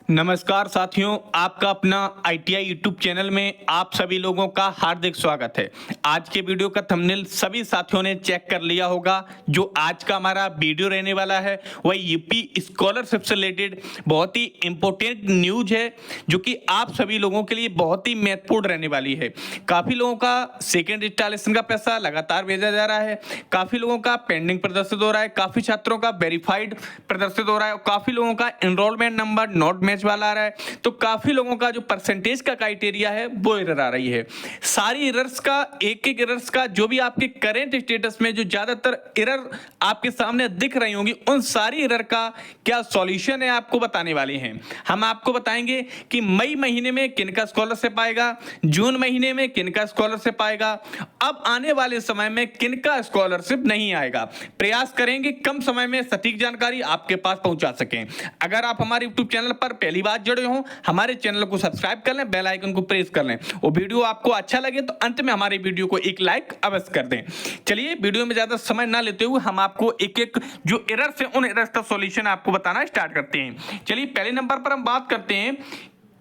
नमस्कार साथियों, आपका अपना आईटीआई यूट्यूब चैनल में आप सभी लोगों का हार्दिक स्वागत है। आज के वीडियो का थंबनेल सभी साथियों ने चेक कर लिया होगा। जो आज का हमारा वीडियो रहने वाला है वह यूपी स्कॉलरशिप से रिलेटेड बहुत ही इंपॉर्टेंट न्यूज है, जो कि आप सभी लोगों के लिए बहुत ही महत्वपूर्ण रहने वाली है। काफ़ी लोगों का सेकेंड इंस्टॉलेशन का पैसा लगातार भेजा जा रहा है, काफ़ी लोगों का पेंडिंग प्रदर्शित हो रहा है, काफ़ी छात्रों का वेरीफाइड प्रदर्शित हो रहा है और काफ़ी लोगों का एनरोलमेंट नंबर नॉट मैच वाला आ रहा है। तो काफी लोगों का जो परसेंटेज का क्राइटेरिया है वो एरर आ रही है। सारी एरर्स का एक एरर्स का जो भी आपके करेंट स्टेटस में जो ज्यादातर एरर आपके सामने दिख रही होंगी, उन सारी एरर का क्या सॉल्यूशन है आपको बताने वाले हैं। हम आपको बताएंगे कि मई महीने में किनका स्कॉलरशिप आएगा, जून महीने में किनका स्कॉलरशिप आएगा, अब आने वाले समय में किनका स्कॉलरशिप नहीं आएगा। प्रयास करेंगे कम समय में सटीक जानकारी आपके पास पहुंचा सकें। अगर आप हमारे यूट्यूब चैनल पर पहली बार जुड़े हो, हमारे चैनल को सब्सक्राइब कर लें, बेल आइकन को प्रेस कर लें और वीडियो आपको अच्छा लगे तो अंत में हमारे वीडियो को एक लाइक अवश्य कर दें। चलिए वीडियो में ज्यादा समय ना लेते हुए हम आपको एक एक जो एरर्स है उन एरर्स का सॉल्यूशन आपको बताना स्टार्ट करते हैं। चलिए पहले नंबर पर हम बात करते हैं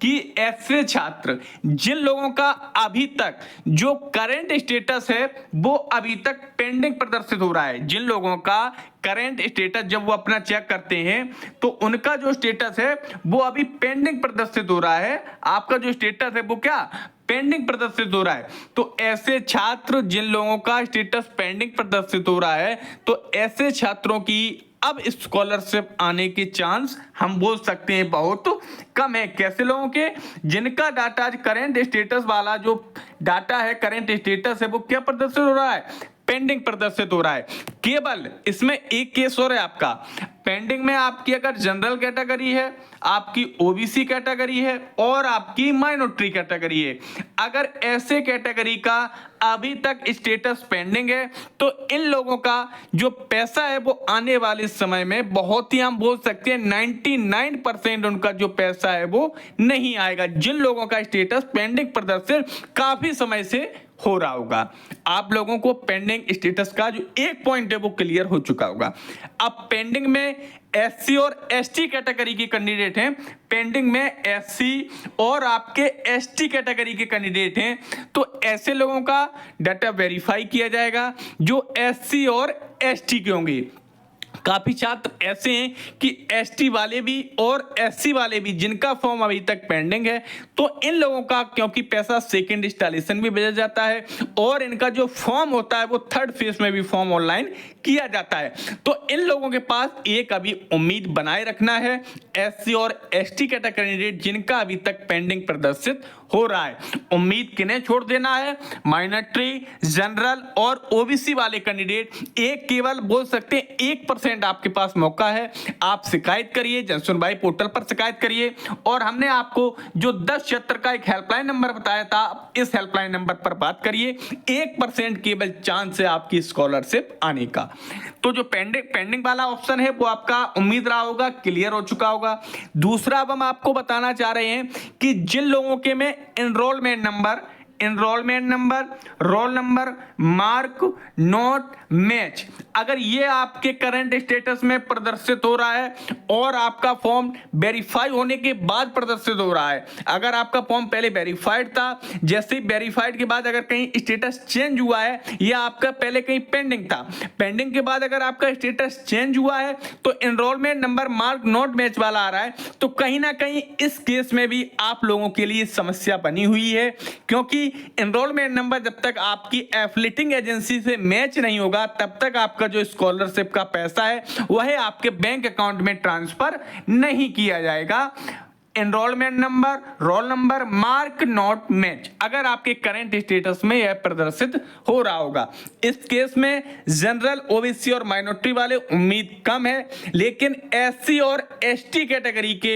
कि ऐसे छात्र जिन लोगों का अभी तक जो करंट स्टेटस है वो अभी तक पेंडिंग प्रदर्शित हो रहा है, जिन लोगों का करंट स्टेटस जब वो अपना चेक करते हैं तो उनका जो स्टेटस है वो अभी पेंडिंग प्रदर्शित हो रहा है। आपका जो स्टेटस है वो क्या पेंडिंग प्रदर्शित हो रहा है। तो ऐसे छात्र जिन लोगों का स्टेटस पेंडिंग प्रदर्शित हो रहा है, तो ऐसे छात्रों की अब स्कॉलरशिप आने के चांस हम बोल सकते हैं बहुत कम है। कैसे लोगों के जिनका डाटा करेंट स्टेटस वाला जो डाटा है, करेंट स्टेटस है वो क्या प्रदर्शित हो रहा है, पेंडिंग प्रदर्शित हो रहा है। केवल इसमें एक केस और है आपका पेंडिंग में, आपकी अगर जनरल कैटेगरी है, आपकी ओबीसी कैटेगरी है और आपकी माइनॉरिटी कैटेगरी है। अगर ऐसे कैटेगरी का अभी तक स्टेटस पेंडिंग है तो इन लोगों का जो पैसा है वो आने वाले समय में बहुत ही हम बोल सकते हैं 99% उनका जो पैसा है वो नहीं आएगा। जिन लोगों का स्टेटस पेंडिंग प्रदर्शित काफी समय से हो रहा होगा, आप लोगों को पेंडिंग स्टेटस का जो एक पॉइंट है वो क्लियर हो चुका होगा। अब पेंडिंग में एससी और एसटी कैटेगरी के कैंडिडेट हैं, पेंडिंग में एससी और आपके एसटी कैटेगरी के कैंडिडेट हैं, तो ऐसे लोगों का डाटा वेरीफाई किया जाएगा जो एससी और एसटी के होंगे। काफी छात्र ऐसे हैं कि एसटी वाले भी और एससी वाले भी जिनका फॉर्म अभी तक पेंडिंग है, तो इन लोगों का क्योंकि पैसा सेकंड इंस्टॉलेशन भी भेजा जाता है और इनका जो फॉर्म होता है वो थर्ड फेज में भी फॉर्म ऑनलाइन किया जाता है। तो इन लोगों के पास एक अभी उम्मीद बनाए रखना है, एससी और एसटी कैटेगरी जिनका अभी तक पेंडिंग प्रदर्शित हो रहा है। उम्मीद किन्हें छोड़ देना है, माइनॉरिटी, जनरल और ओबीसी वाले कैंडिडेट। एक केवल बोल सकते हैं 1% आपके पास मौका है, आप शिकायत करिए, जनसुनवाई पोर्टल पर शिकायत करिए। और हमने आपको जो 1076 का एक हेल्पलाइन नंबर बताया था, इस हेल्पलाइन नंबर पर बात करिए। 1% केवल चांस है आपकी स्कॉलरशिप आने का। तो जो पेंडिंग वाला ऑप्शन है वो आपका उम्मीद रहा होगा क्लियर हो चुका होगा। दूसरा अब हम आपको बताना चाह रहे हैं कि जिन लोगों के में enrolment number, roll number, mark not match, अगर ये आपके करंट स्टेटस में प्रदर्शित हो रहा है और आपका फॉर्म वेरीफाई होने के बाद प्रदर्शित हो रहा है, अगर आपका फॉर्म पहले वेरीफाइड था, जैसे ही वेरीफाइड के बाद अगर कहीं स्टेटस चेंज हुआ है या आपका पहले कहीं पेंडिंग था, पेंडिंग के बाद अगर आपका स्टेटस चेंज हुआ है तो enrolment number mark not match वाला आ रहा है, तो कहीं ना कहीं इस केस में भी आप लोगों के लिए समस्या बनी हुई है। क्योंकि एनरोलमेंट नंबर जब तक आपकी एफिलिएटिंग एजेंसी से मैच नहीं होगा तब तक आपका जो स्कॉलरशिप का पैसा है वह आपके बैंक अकाउंट में ट्रांसफर नहीं किया जाएगा। Enrolment number, roll number, mark not match अगर आपके करंट स्टेटस में यह प्रदर्शित हो रहा होगा। इस केस में जनरल, ओबीसी और माइनॉरिटी वाले उम्मीद कम है, लेकिन एससी और एसटी कैटेगरी के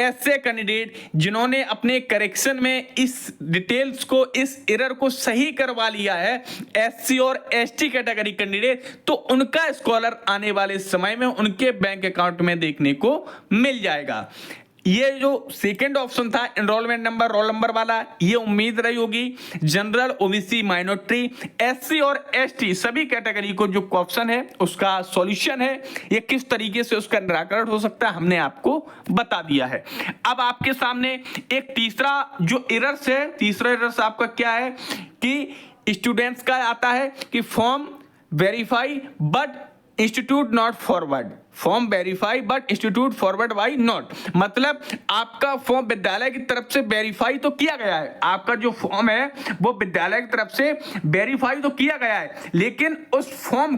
ऐसे कैंडिडेट जिन्होंने अपने करेक्शन में इस डिटेल्स को, इस एरर को सही करवा लिया है, एससी और एसटी कैटेगरी कैंडिडेट, तो उनका स्कॉलर आने वाले समय में उनके बैंक अकाउंट में देखने को मिल जाएगा। ये जो सेकंड ऑप्शन था एनरोलमेंट नंबर रोल नंबर वाला, ये उम्मीद रही होगी जनरल, ओबीसी, माइनॉरिटी, एससी और एसटी सभी कैटेगरी को जो क्वेश्चन है उसका सॉल्यूशन है, ये किस तरीके से उसका निराकरण हो सकता है हमने आपको बता दिया है। अब आपके सामने एक तीसरा जो एरर्स है, तीसरा एरर्स आपका क्या है कि स्टूडेंट्स का आता है कि form verify but institute not forward, form verify but institute forward why not, मतलब आपका फॉर्म विद्यालय की तरफ से वेरीफाई तो किया गया है, आपका जो फॉर्म है वो विद्यालय की तरफ से वेरीफाई तो किया गया है, लेकिन उस फॉर्म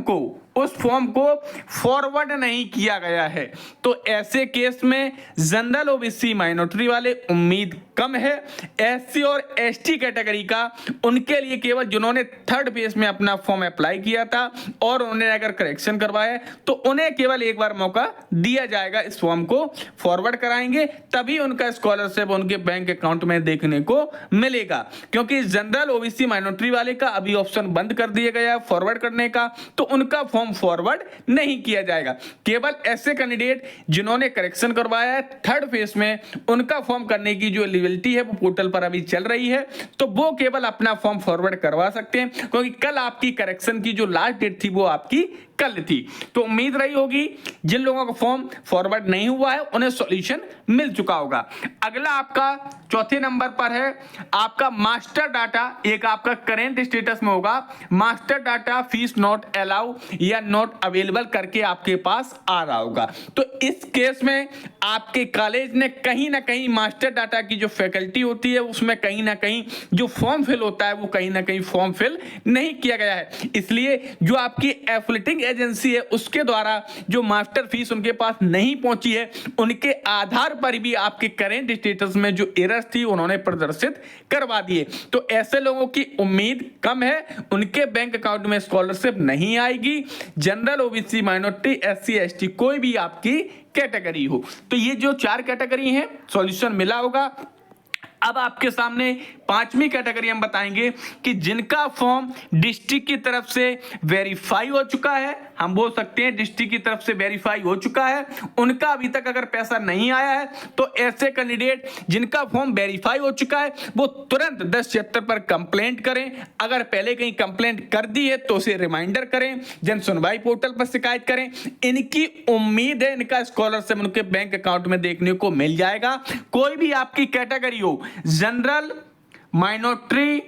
को फॉरवर्ड नहीं किया गया है। तो ऐसे केस में जनरल, ओबीसी, माइनॉरिटी वाले उम्मीद कम है। एससी और एसटी कैटेगरी का उनके लिए केवल जिन्होंने थर्ड फेज में अपना फॉर्म अप्लाई किया था और उन्होंने अगर करेक्शन करवाया तो उन्हें केवल एक बार मौका दिया जाएगा, इस फॉर्म को फॉरवर्ड कराएंगे तभी उनका स्कॉलरशिप उनके बैंक अकाउंट में देखने को मिलेगा। क्योंकि जनरल, ओबीसी, माइनॉरिटी वाले का अभी ऑप्शन बंद कर दिया गया फॉरवर्ड करने का, तो उनका फॉर्म फॉरवर्ड नहीं किया जाएगा। केवल ऐसे कैंडिडेट जिन्होंने करेक्शन करवाया है थर्ड फेज में, उनका फॉर्म करने की जो एलिजिबिलिटी है वो पोर्टल पर अभी चल रही है, तो वो केवल अपना फॉर्म फॉरवर्ड करवा सकते हैं, क्योंकि कल आपकी करेक्शन की जो लास्ट डेट थी वो आपकी कल थी। तो उम्मीद रही होगी जिन लोगों का फॉर्म फॉरवर्ड नहीं हुआ है उन्हें सॉल्यूशन मिल चुका होगा। अगला आपका चौथे नंबर पर है आपका मास्टर डाटा, एक आपका करेंट स्टेटस में होगा master data fees not allow या नॉट अवेलेबल करके आपके पास आ रहा होगा। तो इस केस में आपके कॉलेज ने कहीं ना कहीं मास्टर डाटा की जो फैकल्टी होती है उसमें कहीं ना कहीं जो फॉर्म फिल होता है वो कहीं ना कहीं फॉर्म फिल नहीं किया गया है, इसलिए जो आपकी एफिलिएटिंग एजेंसी है उसके द्वारा जो मास्टर फीस उनके पास नहीं पहुंची है, उनके आधार पर भी आपके करेंट स्टेटस में जो एरर्स थी उन्होंने प्रदर्शित करवा दिए। तो ऐसे लोगों की उम्मीद कम है, उनके बैंक अकाउंट में स्कॉलरशिप नहीं आएगी। General, OBC, minority, SC, ST कोई भी आपकी कैटेगरी हो, तो ये जो 4 कैटेगरी हैं सॉल्यूशन मिला होगा। अब आपके सामने पांचवी कैटेगरी हम बताएंगे कि जिनका फॉर्म डिस्ट्रिक्ट की तरफ से वेरीफाई हो चुका है, हम बोल सकते हैं डिस्ट्रिक्ट की तरफ से वेरीफाई हो चुका है, उनका अभी तक अगर पैसा नहीं आया है तो ऐसे कैंडिडेट जिनका फॉर्म वेरीफाई हो चुका है वो तुरंत 1076 पर कंप्लेंट करें। अगर पहले कहीं कंप्लेंट कर दी है तो उसे रिमाइंडर करें, जन सुनवाई पोर्टल पर शिकायत करें। इनकी उम्मीद है इनका स्कॉलरशिप उनके बैंक अकाउंट में देखने को मिल जाएगा। कोई भी आपकी कैटेगरी हो, जनरल, माइनॉरिटी,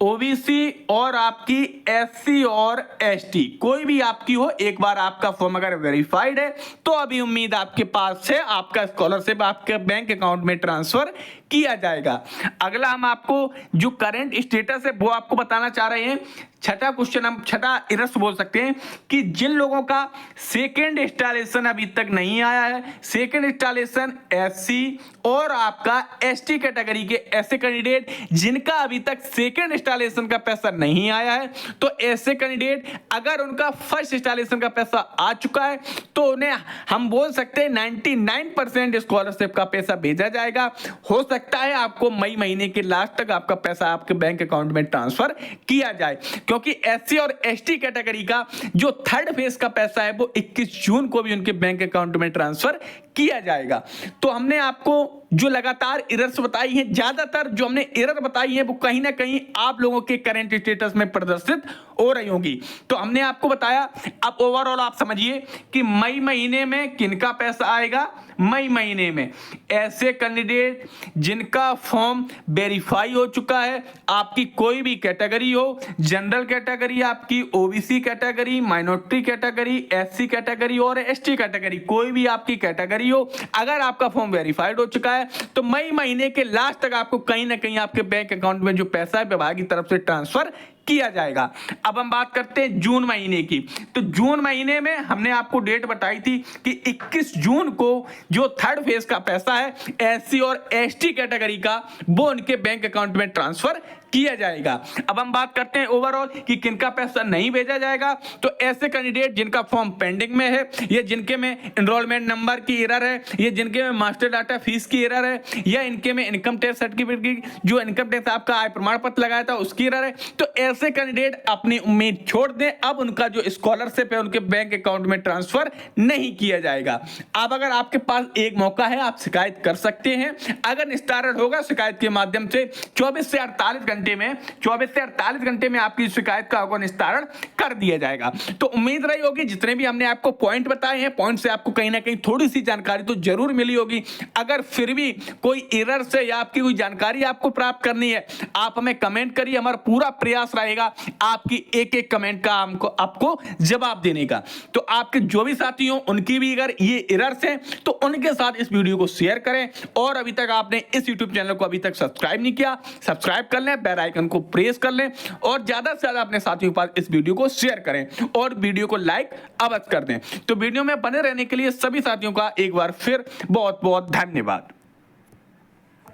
ओबीसी और आपकी एससी और एसटी कोई भी आपकी हो, एक बार आपका फॉर्म अगर वेरीफाइड है तो अभी उम्मीद आपके पास है आपका स्कॉलरशिप आपके बैंक अकाउंट में ट्रांसफर किया जाएगा। अगला हम आपको जो करंट स्टेटस है वो आपको बताना चाह रहे हैं। छठा क्वेश्चन, हम छठा एरर्स बोल सकते हैं कि जिन लोगों का सेकेंड इंस्टॉलेशन अभी तक नहीं आया है, सेकेंड इंस्टॉलेशन एससी और आपका एसटी कैटेगरी के ऐसे कैंडिडेट जिनका अभी तक सेकेंड इंस्टॉलेशन का पैसा नहीं आया है, तो ऐसे कैंडिडेट अगर उनका फर्स्ट इंस्टॉलेशन का पैसा आ चुका है तो उन्हें हम बोल सकते हैं 99% स्कॉलरशिप का पैसा भेजा जाएगा। हो सकता है आपको मई महीने के लास्ट तक आपका पैसा आपके बैंक अकाउंट में ट्रांसफर किया जाए, क्योंकि एससी और एसटी कैटेगरी का जो थर्ड फेज का पैसा है वो 21 जून को भी उनके बैंक अकाउंट में ट्रांसफर किया जाएगा। तो हमने आपको जो लगातार एरर्स बताई हैं, ज्यादातर जो हमने एरर बताई है वो कहीं ना कहीं आप लोगों के करंट स्टेटस में प्रदर्शित हो रही होंगी। तो हमने आपको बताया, अब ओवरऑल आप समझिए कि मई महीने में किनका पैसा आएगा। मई महीने में ऐसे कैंडिडेट जिनका फॉर्म वेरीफाई हो चुका है, आपकी कोई भी कैटेगरी हो, जनरल कैटेगरी, आपकी OBC category, minority category, SC category और एसटी कैटेगरी, कोई भी आपकी कैटेगरी हो, अगर आपका फॉर्म वेरीफाइड हो चुका है तो मई महीने के लास्ट तक आपको कहीं ना कहीं आपके बैंक अकाउंट में जो पैसा है विभाग की तरफ से ट्रांसफर किया जाएगा। अब हम बात करते हैं जून महीने की। तो जून महीने में हमने आपको डेट बताई थी कि 21 जून को जो थर्ड फेज का पैसा है एससी और एसटी कैटेगरी का वो उनके बैंक अकाउंट में ट्रांसफर किया जाएगा। अब हम बात करते हैं ओवरऑल कि किनका पैसा नहीं भेजा जाएगा। तो ऐसे कैंडिडेट जिनका फॉर्म पेंडिंग में है, या जिनके में एनरोलमेंट नंबर की एरर है, या जिनके में मास्टर डाटा फीस की एरर है, या इनके में इनकम टैक्स सर्टिफिकेट की जो इनकम टैक्स आपका आय प्रमाण पत्र लगाया था उसकी एरर है, तो ऐसे कैंडिडेट अपनी उम्मीद छोड़ दें। अब उनका जो स्कॉलरशिप है उनके बैंक अकाउंट में ट्रांसफर नहीं किया जाएगा। अब अगर आपके पास एक मौका है, आप शिकायत कर सकते हैं। अगर निस्तारण होगा शिकायत के माध्यम से 24 से 48 घंटे में आपकी शिकायत का होगा निस्तारण कर दिया जाएगा। तो उम्मीद रही होगी जितने भी हमने आपको पॉइंट बताए हैं, पॉइंट से आपको कहीं ना कहीं थोड़ी सी जानकारी तो जरूर मिली होगी। अगर फिर भी कोई एरर से या आपकी कोई जानकारी आपको प्राप्त करनी है, आप हमें कमेंट करिए। हमारा पूरा प्रयास रहेगा आपकी एक एक कमेंट का आपको जवाब देने का। तो आपके जो भी साथी हो उनकी भी अगर ये एरर्स हैं तो उनके साथ इस वीडियो को शेयर करें। और अभी तक आपने इस यूट्यूब चैनल को अभी तक सब्सक्राइब नहीं किया, सब्सक्राइब कर लें, बेल आइकन को प्रेस कर लें और ज्यादा से ज्यादा अपने साथियों के पास इस वीडियो को शेयर करें और वीडियो को लाइक अवश्य कर दें। तो वीडियो में बने रहने के लिए सभी साथियों का एक बार फिर बहुत बहुत धन्यवाद।